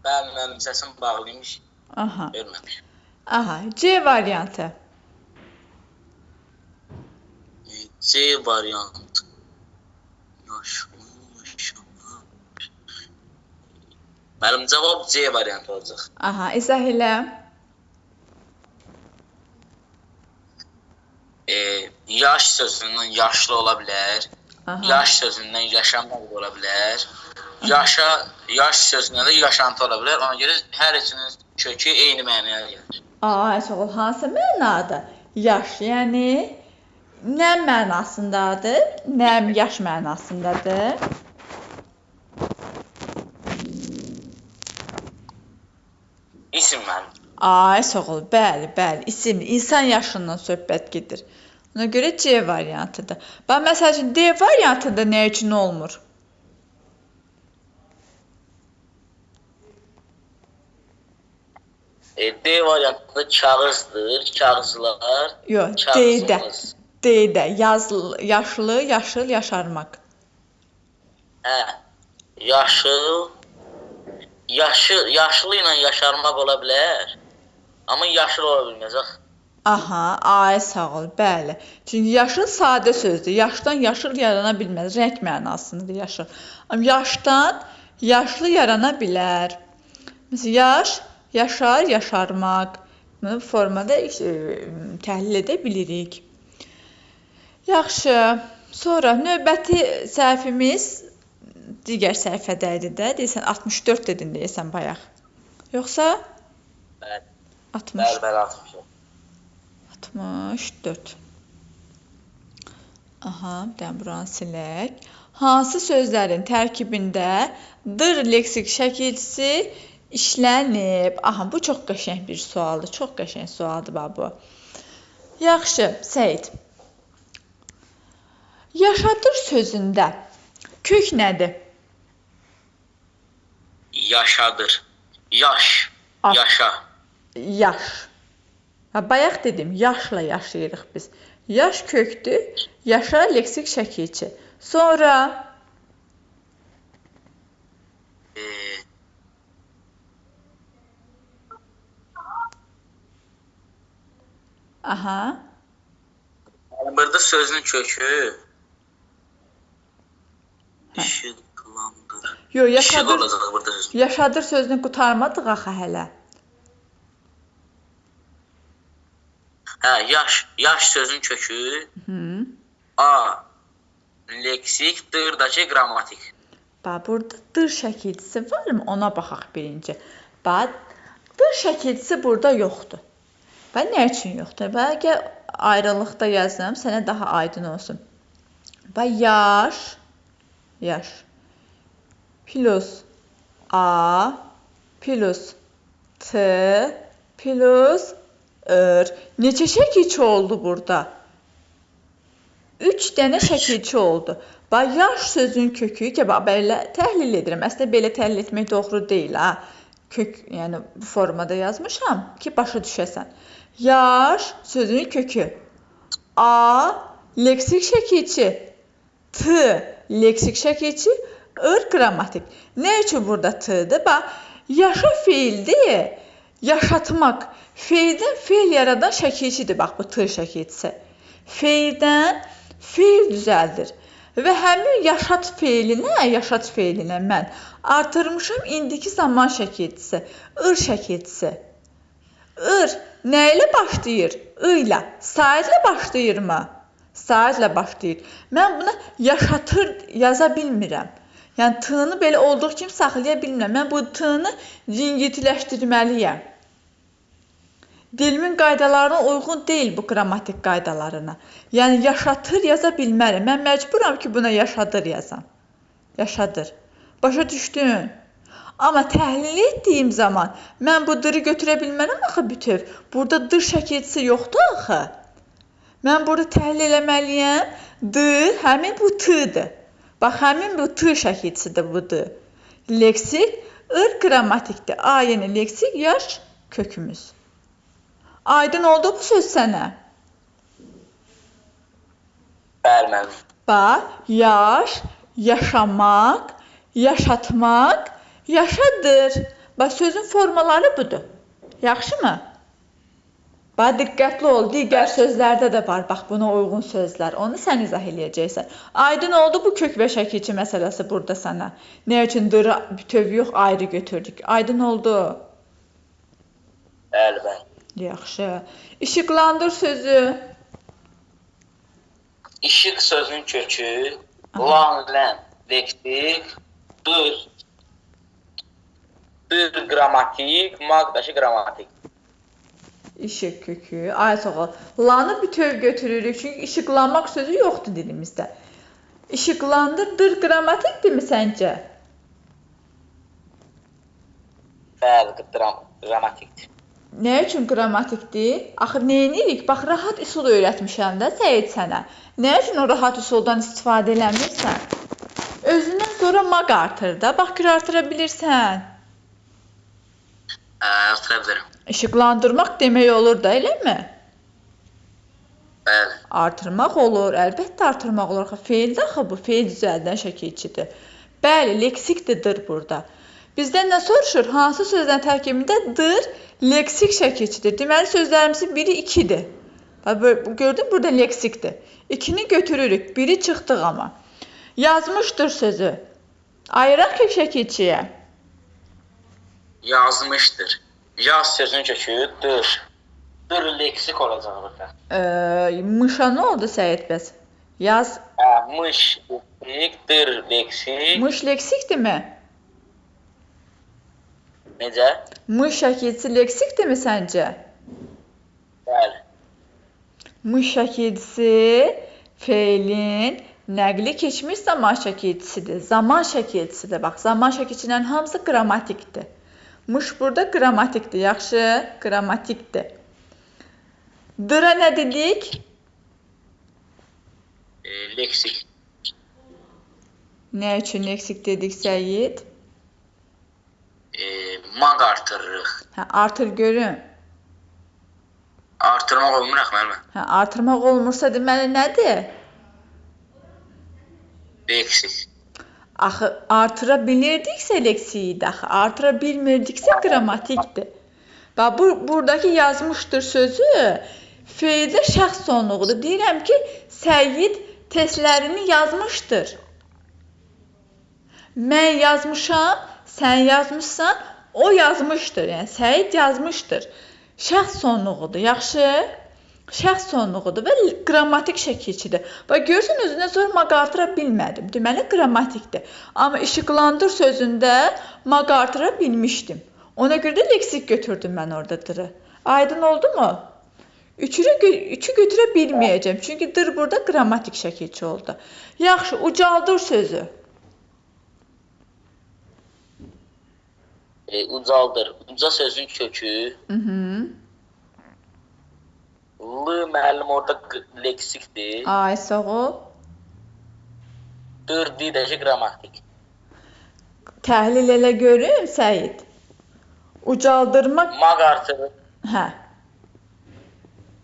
Mənim səsim bağlıymış. Aha. Görməmiş. Aha. C variantı. C variantı. Mənim cavab C variantı olacaq. Aha. İzah elə. Yaş sözündən yaşlı ola bilər. Aha. Yaş sözündən yaşamaq ola bilər. Yaş sözündən də yaşantı ola bilər. Ona görə hər ikisinin kökü eyni mənaya gəlir. Əsəl hansı mənada? Yaş, yəni nəm mənasındadır? Nəm yaş mənasındadır? İsim mənim. Sağ ol. Bəli. İsim, insan yaşından söhbət gedir. Ona görə C variantıdır. Bax, məsəl üçün D variantında nə üçün olmur? D variantında kağızdır, kağızlar. Yox, kağızımız. D-də yaşlı, yaşıl, yaşarmaq. Yaşlı ilə yaşarmaq ola bilər. Amma yaşıl ola bilməz. Aha, sağ ol, bəli. Çünki yaşıl sadə sözdür. Yaşdan yaşıl yarana bilməz. Rəng mənasındadır yaşıl. Amma yaşdan yaşlı yarana bilər. Məsələn, yaş, yaşar, yaşarmaq. Bu formada təhlil edə bilirik. Yaxşı. Sonra növbəti səhifimiz digər səhifədə idi də. Deyirsən 64 dedin deyəsən bayaq. Yoxsa? Bəli. 60. Bəli, 60. 64. Aha, bir dənə buranı silək. Hansı sözlərin tərkibində dır leksik şəkilçisi işlənib? Aha, bu çox qəşəng bir sualdır. Çox qəşəng sualdır bax bu. Yaxşı, Səid. Yaşadır sözündə kök nədir? Yaşadır. Yaş. Yaşa. Yaş. Bayaq dedim, yaşla yaşayırıq biz. Yaş kökdür, yaşa leksik şəkilçi. Sonra aha. Burada sözün kökü işıqlandır. Yox, İşıq olacaq burada sözün. Yaşadır sözünü qurtarmadıq axı hələ. Yaş sözün kökü A. Leksik, dırdakı qrammatik. Bax, burada dır şəkilçisi varmı? Ona baxaq birinci. Bax, dır şəkilçisi burada yoxdur. Bax, nə üçün yoxdur? Bax, gəl ayrılıqda yazım, sənə daha aydın olsun. Bax, yaş plus A plus T plus R. Neçə şəkilçi oldu burada? 3 dənə şəkilçi oldu. Bax, yaş sözün kökü ki, belə təhlil edirəm. Əslində belə təhlil etmək doğru deyil, ha. Kök, yəni bu formada yazmışam ki, başa düşəsən. Yaş sözünün kökü. A leksik şəkilçi, T leksik şəkilçi, R qrammatik. Nə üçün burada T-dir? Bax, yaşa feildir. Yaşatmaq. Feildən feil yaradan şəkilçidir. Bax, bu T şəkilçisi. Feildən feil düzəldir. Və həmin yaşat feilinə mən artırmışam indiki zaman şəkilçisi, ır şəkilçisi. Ir nə ilə başlayır? I ilə. Saitlə başlayırmı? Saitlə başlayır. Mən buna yaşatır yaza bilmirəm. Yəni t-nı belə olduğu kimi saxlaya bilmirəm. Mən bu t-nı cingiltiləşdirməliyəm. Dilimin qaydalarına uyğun deyil bu qrammatik qaydalarına. Yəni yaşatır yaza bilmərəm. Mən məcburam ki, buna yaşadır yazam. Yaşadır. Başa düşdün? Amma təhlil etdiyim zaman mən bu dırı götürə bilmərəm axı bütöv. Burada dır şəkilçisi yoxdur axı. Mən burada təhlil eləməliyəm. Dır, həmin bu t-dır. Bax, həmin bu t şəkilçisidir bu d. Leksik, qrammatikdir. A yəni leksik, yaş kökümüz. Aydın oldu bu söz sənə? Bəli, müəllim. Bax, yaş, yaşamaq, yaşatmaq, yaşadır. Bax, sözün formaları budur. Yaxşımı? Bax, diqqətli ol. Digər sözlərdə də var. Bax, buna uyğun sözlər. Onu sən izah eləyəcəksən. Aydın oldu bu kök və şəkilçi məsələsi burada sənə. Nə üçün dırı bütöv yox, ayrı götürdük? Aydın oldu. Bəli, bəli. Yaxşı. İşıqlandır sözü. İşıq sözünün kökü lan, lən, leksik, dır. Dır qrammatik, maq daşı qrammatik. İşıq kökü. Ay sağ ol. Lanı bütöv götürürük. Çünki işıqlanmaq sözü yoxdur dilimizdə. İşıqlandır, dır qrammatikdirmi səncə? Bəli, qrammatikdir. Nə üçün qrammatikdir? Axı neyinirik? Bax, rahat üsul öyrətmişəm də Səid sənə. Nə üçün o rahat üsuldan istifadə eləmirsən? Özündən sonra maq artır da. Bax, gör artıra bilirsən. Artıra bilərəm. İşıqlandırmaq demək olur da, eləmi? Bəli. Artırmaq olur, əlbəttə artırmaq olur. Feildə axı bu, feil düzəldən şəkilçidir. Bəli, leksikdir burada. Bizdən nə soruşur? Hansı sözlərin tərkibində dır, leksik şəkilçidir. Deməli, sözlərimizin biri 2-dir. Gördün, burada leksikdir. 2-ni götürürük, biri çıxdıq amma. Yazmışdır sözü. Ayıraq kök şəkilçiyə. Yazmışdır. Yaz sözünün kökü dır. Dır leksik olacaq burada. Mışa nə oldu Səid bəs? Yaz. Mış, leksik, dır leksik. Mış leksikdirmi? Necə? Mış şəkilçisi leksikdirmi səncə? Bəli. Mış şəkilçisi feilin nəqli keçmiş zaman şəkilçisidir. Zaman şəkilçisidir. Bax, zaman şəkilçilərin hamısı qrammatikdir. Mış burada qrammatikdir. Yaxşı, qrammatikdir. Dıra nə dedik? Leksik. Nə üçün leksik dedik Səid? Maq artırırıq. Artır görün. Artırmaq olmur müəllimə. Artırmaq olmursa deməli nədir? Leksik. Axı artıra bilirdiksə leksiyi də, axı artıra bilmirdiksə qrammatikdir. Bax, buradakı yazmışdır sözü feildə şəxs sonluğudur. Deyirəm ki, Səid testlərini yazmışdır. Mən yazmışam, sən yazmışsan, o yazmışdır. Yəni, Səid yazmışdır. Şəxs sonluğudur, yaxşı? Şəxs sonluğudur və qrammatik şəkilçidir. Bax, görürsən, özünə sonra maq artıra bilmədim. Deməli, qrammatikdir. Amma işıqlandır sözündə maq artıra bilmişdim. Ona görə də leksik götürdüm mən orada dırı. Aydın oldu mu? Üçü götürə bilməyəcəm. Çünki dır burada qrammatik şəkilçi oldu. Yaxşı, ucaldır sözü. Ucaldır. Uca sözün kökü. L müəllim orada leksikdir. Ay, sağ ol. Dır didəşi qrammatik. Təhlil elə görüm, Səid. Ucaldırmaq... Maq artırır. Hə.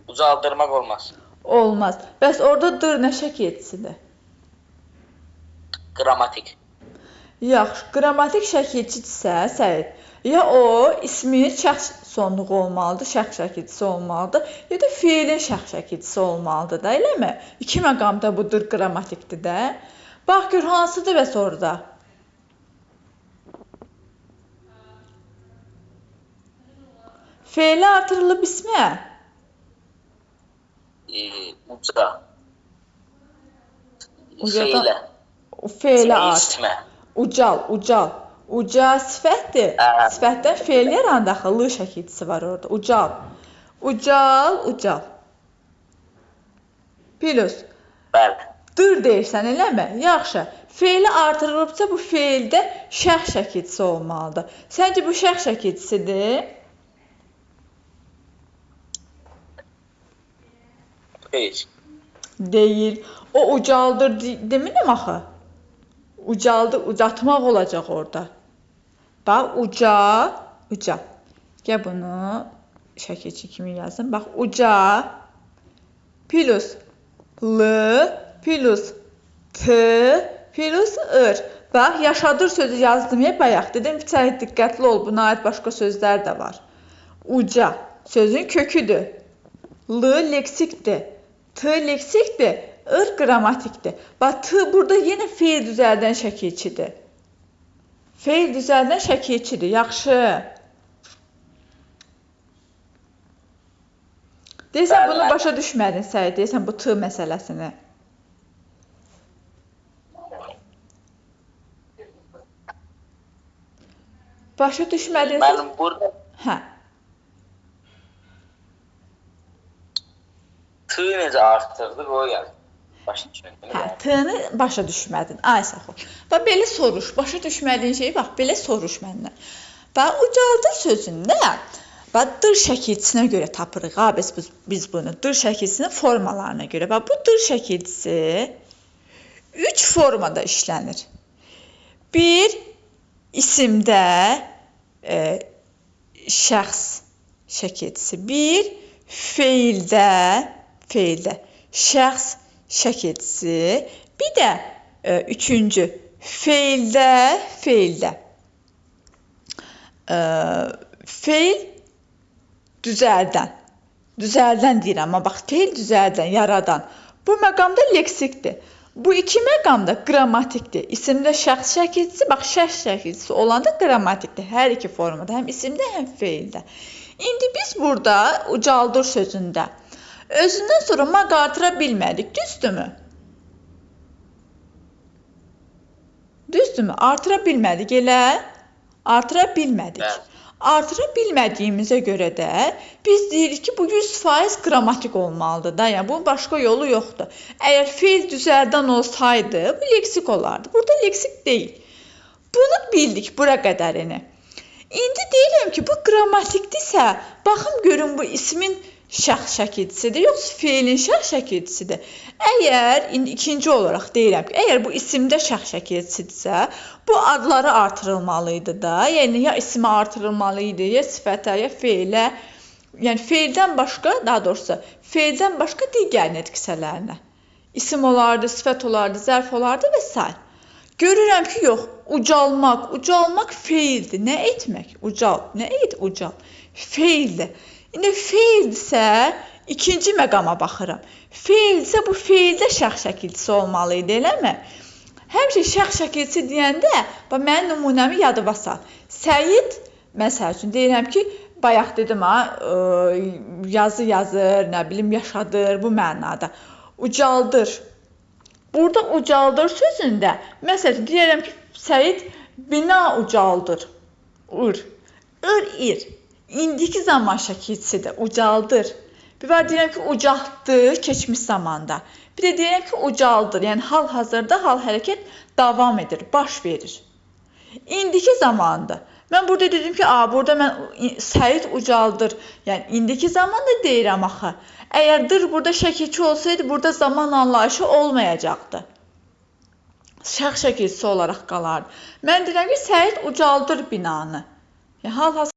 Ucaldırmaq olmaz. Olmaz. Bəs orada dır nə şəkilçisidir? Qrammatik. Yaxşı, qrammatik şəkilçidirsə, Səid, ya o ismin şəxs sonluğu olmalıdır, şəxs şəkilçisi olmalıdır, ya da feilin şəxs şəkilçisi olmalıdır da, eləmi? İki məqamda bu dır qrammatikdir də. Bax, gör, hansıdır bəs orada? Feili artırılıb ismə? Uca. Feilə. Feilə artır. Ucal. Uca sifətdir. Sifətdən feil yarandı axı, l şəkilçisi var orada. Ucal. Ucal, ucal. Plus Bəli. dır deyirsən, eləmi? Yaxşı. Feili artırılıbsa bu feildə şəxs şəkilçisi olmalıdır. Səncə bu şəxs şəkilçisidir? Heç. Deyil. O ucaldır demirəm axı. Ucaldır, ucatmaq olacaq orada. Bax, uca. Gəl bunu şəkilçi kimi yazın. Bax, uca plus l plus t plus ır. Bax, yaşadır sözü yazdım ya bayaq. Dedim ki, diqqətli ol. Buna aid başqa sözlər də var. Uca sözün köküdür. L leksikdir. T leksikdir. Ir qrammatikdir. Bax, t burada yenə feil düzəldən şəkilçidir. Feil düzəldən şəkilçidir. Yaxşı. Deyirsən, bunu başa düşmədin Səid. Deyirsən, bu t məsələsini. Başa düşmədin. Mənim burada Hə. t necə artırdıq o yəni. Başa düşmədin. Hə, t-ni başa düşmədin. Ay Saxo. Bax, belə soruş. Başa düşmədiyin şeyi bax, belə soruş məndən. Bax, ucaldır sözündə bax, dır şəkilçisinə görə tapırıq. Ha, biz bunu dır şəkilçisinin formalarına görə. Bax, bu dır şəkilçisi 3 formada işlənir. Bir, isimdə şəxs şəkilçisi. Bir, feildə şəxs şəkilçisi. Bir də üçüncü, feildə. Feil düzəldən. Düzəldən deyirəm, amma bax, feil düzəldən, yaradan. Bu məqamda leksikdir. Bu iki məqamda qrammatikdir. İsimdə şəxs şəkilçisi, bax, şəxs şəkilçisi olanda qrammatikdir. Hər iki formada, həm isimdə, həm feildə. İndi biz burada ucaldır sözündə özündən sonra maq artıra bilmədik, düzdürmü? Düzdürmü? Artıra bilmədik, elə? Artıra bilmədik. Artıra bilmədiyimizə görə də biz deyirik ki, bu 100% qrammatik olmalıdır da, yəni bunun başqa yolu yoxdur. Əgər feil düzəldən olsaydı, bu leksik olardı. Burada leksik deyil. Bunu bildik, bura qədərini. İndi deyirəm ki, bu qrammatikdirsə, baxım görün bu ismin şəxs şəkilçisidir, yoxsa feilin şəxs şəkilçisidir. Əgər, indi ikinci olaraq deyirəm ki, əgər bu isimdə şəxs şəkilçisidirsə, bu adları artırılmalıydı da. Yəni, ya ismə artırılmalıydı, ya sifətə, ya feilə. Yəni, feildən başqa, daha doğrusu, feildən başqa digər netkisələrinə. İsim olardı, sifət olardı, zərf olardı və s. Görürəm ki, yox, ucalmaq feildir. Nə etmək? Ucal. Nə et? Ucal. Feildir. İndi feildirsə, ikinci məqama baxıram. Feildirsə, bu feildə şəxs şəkilçisi olmalıydı, eləmi? Həmişə şəxs şəkilçisi deyəndə, mənim nümunəmi yadıma sal. Səid, məsəl üçün, deyirəm ki, bayaq dedim, yazı yazır, nə bilim, yaşadır, bu mənada. Ucaldır. Burada ucaldır sözündə, məsələn, deyirəm ki, Səid bina ucaldır. Ir. İndiki zaman şəkilçisidir, ucaldır. Bir var deyirəm ki, ucaltdı, keçmiş zamanda. Bir də deyirəm ki, ucaldır, yəni hal-hazırda hal hərəkət davam edir, baş verir. İndiki zamanda. Mən burada dedim ki, burada mən Səid ucaldır, yəni indiki zamanda deyirəm axı. Əgər dır burada şəkilçi olsaydı, burada zaman anlayışı olmayacaqdı. Şəxs şəkilçisi olaraq qalardı. Mən deyirəm ki, Səid ucaldır binanı. Yəni, hal-hazırda